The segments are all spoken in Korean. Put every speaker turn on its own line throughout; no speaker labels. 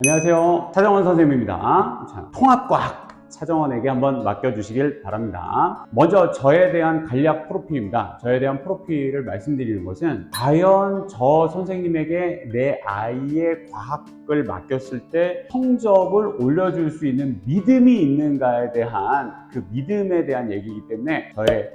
안녕하세요. 차정원 선생님입니다. 자, 통합과학 차정원에게 한번 맡겨주시길 바랍니다. 먼저 저에 대한 간략 프로필입니다. 저에 대한 프로필을 말씀드리는 것은 과연 저 선생님에게 내 아이의 과학을 맡겼을 때 성적을 올려줄 수 있는 믿음이 있는가에 대한 그 믿음에 대한 얘기이기 때문에 저의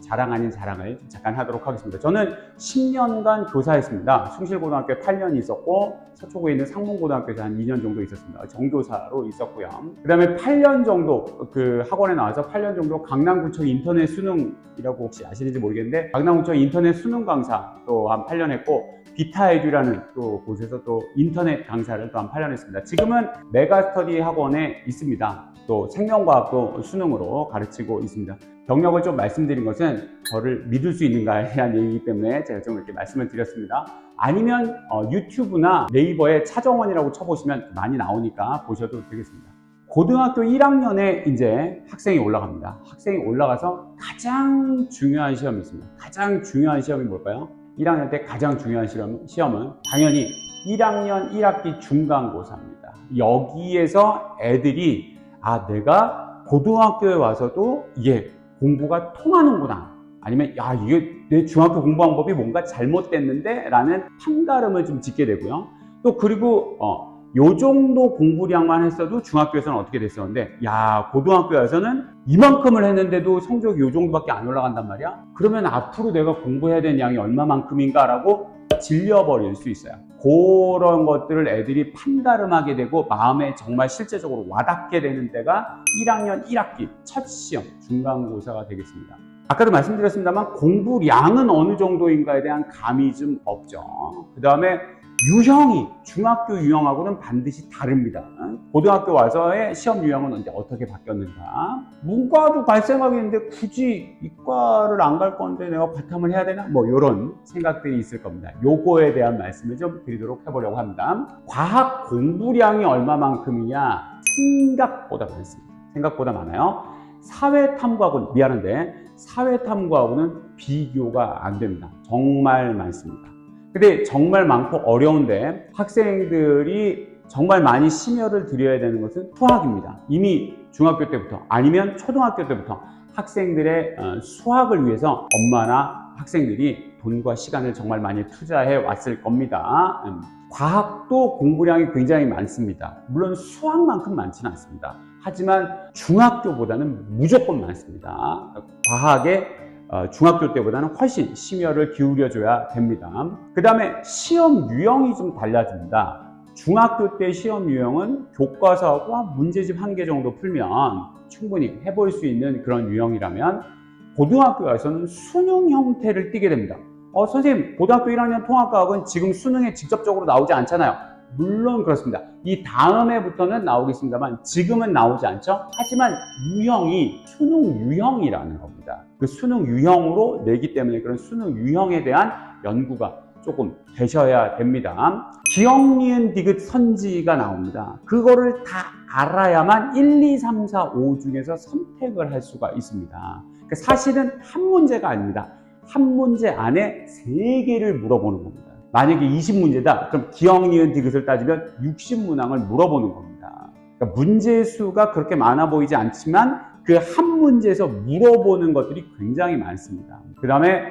자랑 아닌 자랑을 잠깐 하도록 하겠습니다. 저는 10년간 교사했습니다. 숭실고등학교에 8년 있었고 서초구에 있는 상문고등학교에서 한 2년 정도 있었습니다. 정교사로 있었고요. 그 다음에 8년 정도 그 학원에 나와서 8년 정도 강남구청 인터넷 수능이라고 혹시 아시는지 모르겠는데 강남구청 인터넷 수능 강사 또 한 8년 했고 비타에듀라는 또 곳에서 또 인터넷 강사를 또 한 8년 했습니다. 지금은 메가스터디 학원에 있습니다. 또 생명과학도 수능으로 가르치고 있습니다. 경력을 좀 말씀드린 것은 저를 믿을 수 있는가에 대한 얘기이기 때문에 제가 좀 이렇게 말씀을 드렸습니다. 아니면 유튜브나 네이버에 차정원이라고 쳐보시면 많이 나오니까 보셔도 되겠습니다. 고등학교 1학년에 이제 학생이 올라갑니다. 학생이 올라가서 가장 중요한 시험이 있습니다. 가장 중요한 시험이 뭘까요? 1학년 때 가장 중요한 시험은 당연히 1학년 1학기 중간고사입니다. 여기에서 애들이 내가 고등학교에 와서도 이게 공부가 통하는구나, 아니면 이게 내 중학교 공부 방법이 뭔가 잘못됐는데 라는 판가름을 좀 짓게 되고요. 또 그리고 요 정도 공부량만 했어도 중학교에서는 어떻게 됐었는데 고등학교에 와서는 이만큼을 했는데도 성적이 요 정도밖에 안 올라간단 말이야. 그러면 앞으로 내가 공부해야 되는 양이 얼마만큼인가 라고 질려버릴 수 있어요. 그런 것들을 애들이 판가름하게 되고 마음에 정말 실제적으로 와닿게 되는 때가 1학년 1학기 첫 시험 중간고사가 되겠습니다. 아까도 말씀드렸습니다만 공부량은 어느 정도인가에 대한 감이 좀 없죠. 그 다음에 유형이 중학교 유형하고는 반드시 다릅니다. 고등학교 와서의 시험 유형은 이제 어떻게 바뀌었는가. 문과도 갈 생각이 있는데 굳이 이과를 안 갈 건데 내가 바탐을 해야 되나? 이런 생각들이 있을 겁니다. 요거에 대한 말씀을 좀 드리도록 해보려고 합니다. 과학 공부량이 얼마만큼이냐? 생각보다 많습니다. 생각보다 많아요. 사회탐구하고는 미안한데 사회탐구하고는 비교가 안 됩니다. 정말 많습니다. 근데 정말 많고 어려운데 학생들이 정말 많이 심혈을 들여야 되는 것은 수학입니다. 이미 중학교 때부터 아니면 초등학교 때부터 학생들의 수학을 위해서 엄마나 학생들이 돈과 시간을 정말 많이 투자해 왔을 겁니다. 과학도 공부량이 굉장히 많습니다. 물론 수학만큼 많지는 않습니다. 하지만 중학교보다는 무조건 많습니다. 과학에 중학교 때보다는 훨씬 심혈을 기울여줘야 됩니다. 그 다음에 시험 유형이 좀 달라집니다. 중학교 때 시험 유형은 교과서와 문제집 1개 정도 풀면 충분히 해볼 수 있는 그런 유형이라면 고등학교에서는 수능 형태를 띠게 됩니다. 선생님, 고등학교 1학년 통합과학은 지금 수능에 직접적으로 나오지 않잖아요. 물론 그렇습니다. 이 다음 해부터는 나오겠습니다만 지금은 나오지 않죠. 하지만 유형이 수능 유형이라는 겁니다. 그 수능 유형으로 내기 때문에 그런 수능 유형에 대한 연구가 조금 되셔야 됩니다. 기억, 니은, 디귿, 선지가 나옵니다. 그거를 다 알아야만 1, 2, 3, 4, 5 중에서 선택을 할 수가 있습니다. 사실은 한 문제가 아닙니다. 한 문제 안에 3개를 물어보는 겁니다. 만약에 20문제다. 그럼 기억, 니은, 디귿을 따지면 60문항을 물어보는 겁니다. 그러니까 문제 수가 그렇게 많아 보이지 않지만 그 한 문제에서 물어보는 것들이 굉장히 많습니다. 그 다음에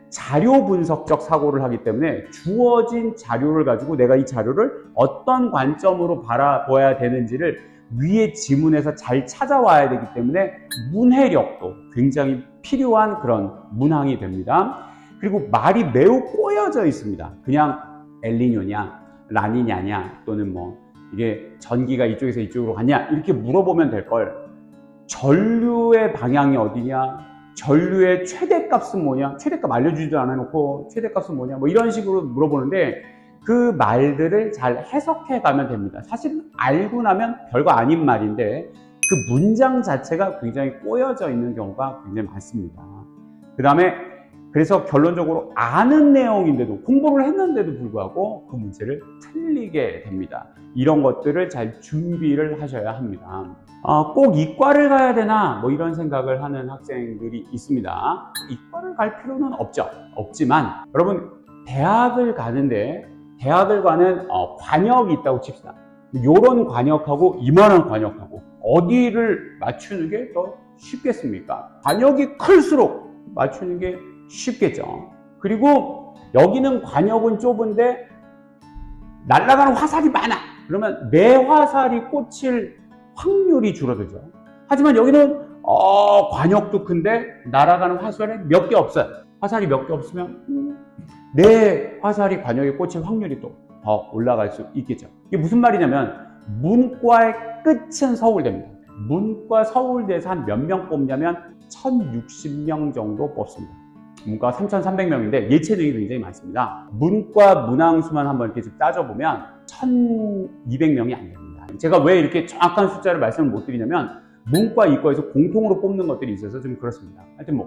자료 분석적 사고를 하기 때문에 주어진 자료를 가지고 내가 이 자료를 어떤 관점으로 바라봐야 되는지를 위의 지문에서 잘 찾아와야 되기 때문에 문해력도 굉장히 필요한 그런 문항이 됩니다. 그리고 말이 매우 꼬여져 있습니다. 그냥 엘니뇨냐, 라니냐냐, 또는 이게 전기가 이쪽에서 이쪽으로 가냐 이렇게 물어보면 될 걸 전류의 방향이 어디냐, 전류의 최대값은 뭐냐, 최대값 알려주지도 않아놓고 최대값은 뭐냐 이런 식으로 물어보는데 그 말들을 잘 해석해 가면 됩니다. 사실 알고 나면 별거 아닌 말인데 그 문장 자체가 굉장히 꼬여져 있는 경우가 굉장히 많습니다. 그 다음에 그래서 결론적으로 아는 내용인데도 공부를 했는데도 불구하고 그 문제를 틀리게 됩니다. 이런 것들을 잘 준비를 하셔야 합니다. 꼭 이과를 가야 되나 이런 생각을 하는 학생들이 있습니다. 이과를 갈 필요는 없지만 여러분 대학을 가는데 대학을 가는 관역이 있다고 칩시다. 요런 관역하고 이만한 관역하고 어디를 맞추는 게 더 쉽겠습니까? 관역이 클수록 맞추는 게 쉽겠죠. 그리고 여기는 관역은 좁은데 날아가는 화살이 많아. 그러면 내 화살이 꽂힐 확률이 줄어들죠. 하지만 여기는 관역도 큰데 날아가는 화살이 몇 개 없어요. 화살이 몇 개 없으면 내 화살이 관역에 꽂힐 확률이 또 더 올라갈 수 있겠죠. 이게 무슨 말이냐면 문과의 끝은 서울대입니다. 문과 서울대에서 한 몇 명 뽑냐면 1060명 정도 뽑습니다. 문과 3,300명인데 예체능이 굉장히 많습니다. 문과 문항수만 한번 이렇게 좀 따져보면 1,200명이 안 됩니다. 제가 왜 이렇게 정확한 숫자를 말씀을 못 드리냐면 문과, 이과에서 공통으로 뽑는 것들이 있어서 좀 그렇습니다. 하여튼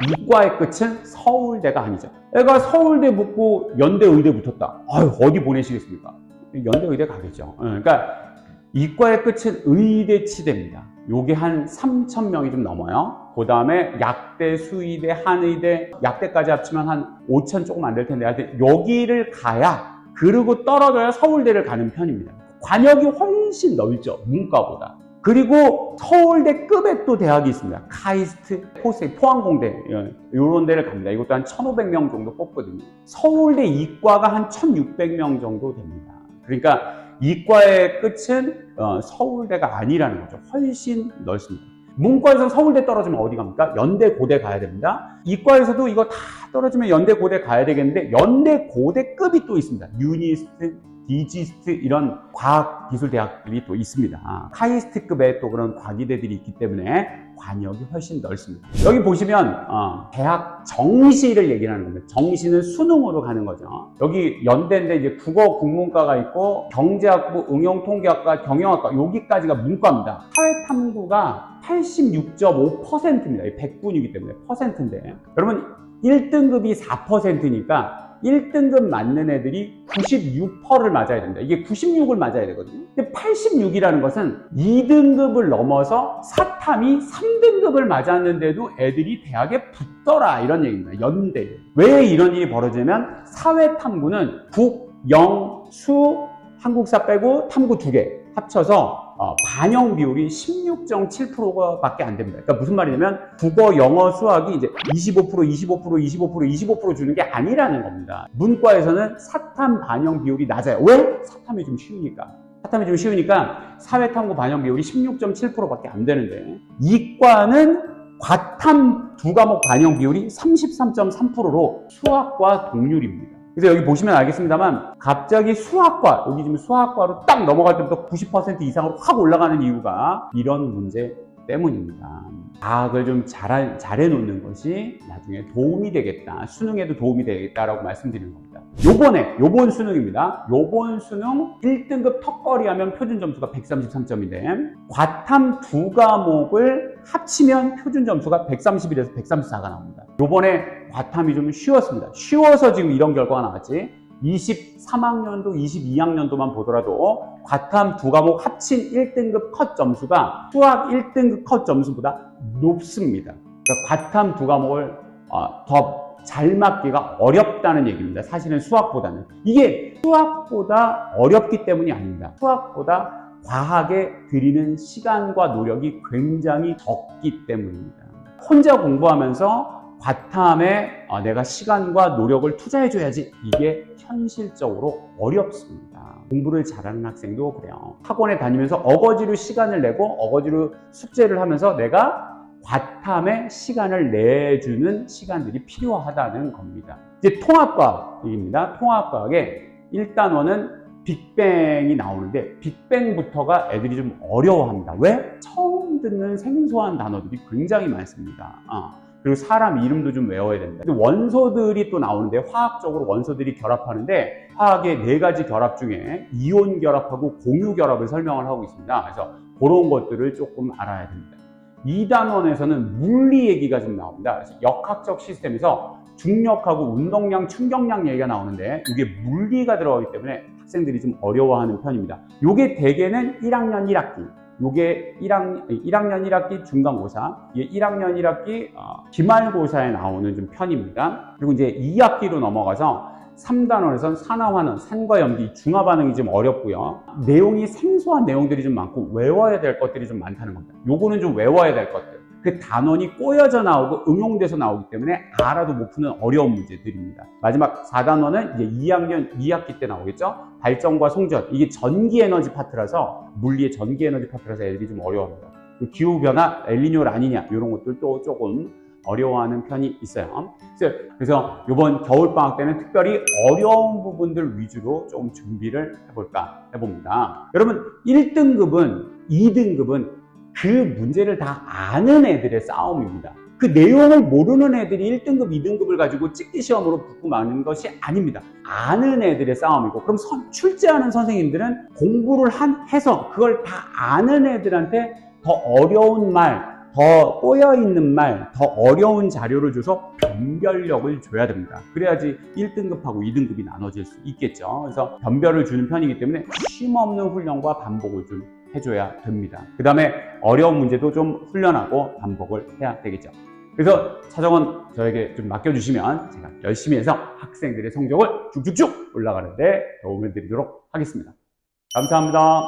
이과의 끝은 서울대가 아니죠. 애가 서울대 붙고 연대, 의대 붙었다. 아유, 어디 보내시겠습니까? 연대, 의대 가겠죠. 그러니까 이과의 끝은 의대, 치대입니다. 요게 한 3,000명이 좀 넘어요. 그 다음에 약대, 수의대, 한의대, 약대까지 합치면 한 5,000 조금 안 될 텐데 하여튼 여기를 가야, 그리고 떨어져야 서울대를 가는 편입니다. 관역이 훨씬 넓죠, 문과보다. 그리고 서울대급의 또 대학이 있습니다. 카이스트, 포스텍, 포항공대 이런 데를 갑니다. 이것도 한 1,500명 정도 뽑거든요. 서울대 이과가 한 1,600명 정도 됩니다. 그러니까 이과의 끝은 서울대가 아니라는 거죠. 훨씬 넓습니다. 문과에서 서울대 떨어지면 어디 갑니까? 연대, 고대 가야 됩니다. 이과에서도 이거 다 떨어지면 연대, 고대 가야 되겠는데 연대, 고대급이 또 있습니다. 유니스트, 디지스트 이런 과학기술대학들이 또 있습니다. 카이스트급의 또 그런 과기대들이 있기 때문에 관역이 훨씬 넓습니다. 여기 보시면 대학 정시를 얘기하는 겁니다. 정시는 수능으로 가는 거죠. 여기 연대인데 이제 국어 국문과가 있고 경제학부, 응용통계학과, 경영학과 여기까지가 문과입니다. 사회탐구가 86.5%입니다. 100분이기 때문에 퍼센트인데 여러분 1등급이 4%니까 1등급 맞는 애들이 96%를 맞아야 됩니다. 이게 96을 맞아야 되거든요. 근데 86이라는 것은 2등급을 넘어서 사탐이 3등급을 맞았는데도 애들이 대학에 붙더라 이런 얘기입니다. 연대. 왜 이런 일이 벌어지냐면 사회탐구는 국, 영, 수, 한국사 빼고 탐구 2개 합쳐서 반영 비율이 16.7% 밖에 안 됩니다. 그러니까 무슨 말이냐면 국어, 영어, 수학이 이제 25% 주는 게 아니라는 겁니다. 문과에서는 사탐 반영 비율이 낮아요. 왜? 사탐이 좀 쉬우니까. 사회탐구 반영 비율이 16.7% 밖에 안 되는데 이과는 과탐 2과목 반영 비율이 33.3%로 수학과 동률입니다. 그래서 여기 보시면 알겠습니다만 갑자기 수학과, 여기 지금 수학과로 딱 넘어갈 때부터 90% 이상으로 확 올라가는 이유가 이런 문제 때문입니다. 과학을 좀 잘해 놓는 것이 나중에 도움이 되겠다, 수능에도 도움이 되겠다라고 말씀드리는 겁니다. 요번 수능입니다. 요번 수능 1등급 턱걸이 하면 표준 점수가 133점인데 과탐 2과목을 합치면 표준 점수가 131에서 134가 나옵니다. 요번에 과탐이 좀 쉬웠습니다. 쉬워서 지금 이런 결과가 나왔지. 23학년도, 22학년도만 보더라도 과탐 2과목 합친 1등급 컷 점수가 수학 1등급 컷 점수보다 높습니다. 그러니까 과탐 2과목을 더 잘 맞기가 어렵다는 얘기입니다. 사실은 수학보다는. 이게 수학보다 어렵기 때문이 아닙니다. 수학보다 과학에 들이는 시간과 노력이 굉장히 적기 때문입니다. 혼자 공부하면서 과탐에 내가 시간과 노력을 투자해줘야지, 이게 현실적으로 어렵습니다. 공부를 잘하는 학생도 그래요. 학원에 다니면서 어거지로 시간을 내고 어거지로 숙제를 하면서 내가 과탐에 시간을 내주는 시간들이 필요하다는 겁니다. 이제 통합과학입니다. 통합과학의 1단원은 빅뱅이 나오는데 빅뱅부터가 애들이 좀 어려워합니다. 왜? 처음 듣는 생소한 단어들이 굉장히 많습니다. 그리고 사람 이름도 좀 외워야 됩니다. 원소들이 또 나오는데 화학적으로 원소들이 결합하는데 화학의 4가지 결합 중에 이온 결합하고 공유 결합을 설명을 하고 있습니다. 그래서 그런 것들을 조금 알아야 됩니다. 2단원에서는 물리 얘기가 좀 나옵니다. 그래서 역학적 시스템에서 중력하고 운동량, 충격량 얘기가 나오는데 이게 물리가 들어가기 때문에 학생들이 좀 어려워하는 편입니다. 이게 대개는 1학년 1학기, 요게 1학년 1학기 중간고사, 이게 1학년 1학기 기말고사에 나오는 좀 편입니다. 그리고 이제 2학기로 넘어가서 3단원에선 산화환원, 산과 염기, 중화 반응이 좀 어렵고요. 내용이 생소한 내용들이 좀 많고 외워야 될 것들이 좀 많다는 겁니다. 요거는 좀 외워야 될 것들. 그 단원이 꼬여져 나오고 응용돼서 나오기 때문에 알아도 못 푸는 어려운 문제들입니다. 마지막 4단원은 이제 2학년 2학기 때 나오겠죠? 발전과 송전. 이게 전기 에너지 파트라서, 물리의 전기 에너지 파트라서 애들이 좀 어려워합니다. 기후변화, 엘니뇨, 라니냐 이런 것들도 조금 어려워하는 편이 있어요. 그래서 이번 겨울방학 때는 특별히 어려운 부분들 위주로 좀 준비를 해봅니다. 여러분 1등급은 2등급은 그 문제를 다 아는 애들의 싸움입니다. 그 내용을 모르는 애들이 1등급, 2등급을 가지고 찍기 시험으로 붙고 마는 것이 아닙니다. 아는 애들의 싸움이고, 그럼 출제하는 선생님들은 공부를 해서 그걸 다 아는 애들한테 더 어려운 말, 더 꼬여있는 말, 더 어려운 자료를 줘서 변별력을 줘야 됩니다. 그래야지 1등급하고 2등급이 나눠질 수 있겠죠. 그래서 변별을 주는 편이기 때문에 쉼없는 훈련과 반복을 좀 해줘야 됩니다. 그 다음에 어려운 문제도 좀 훈련하고 반복을 해야 되겠죠. 그래서 차정원 저에게 좀 맡겨주시면 제가 열심히 해서 학생들의 성적을 쭉쭉쭉 올라가는데 도움을 드리도록 하겠습니다. 감사합니다.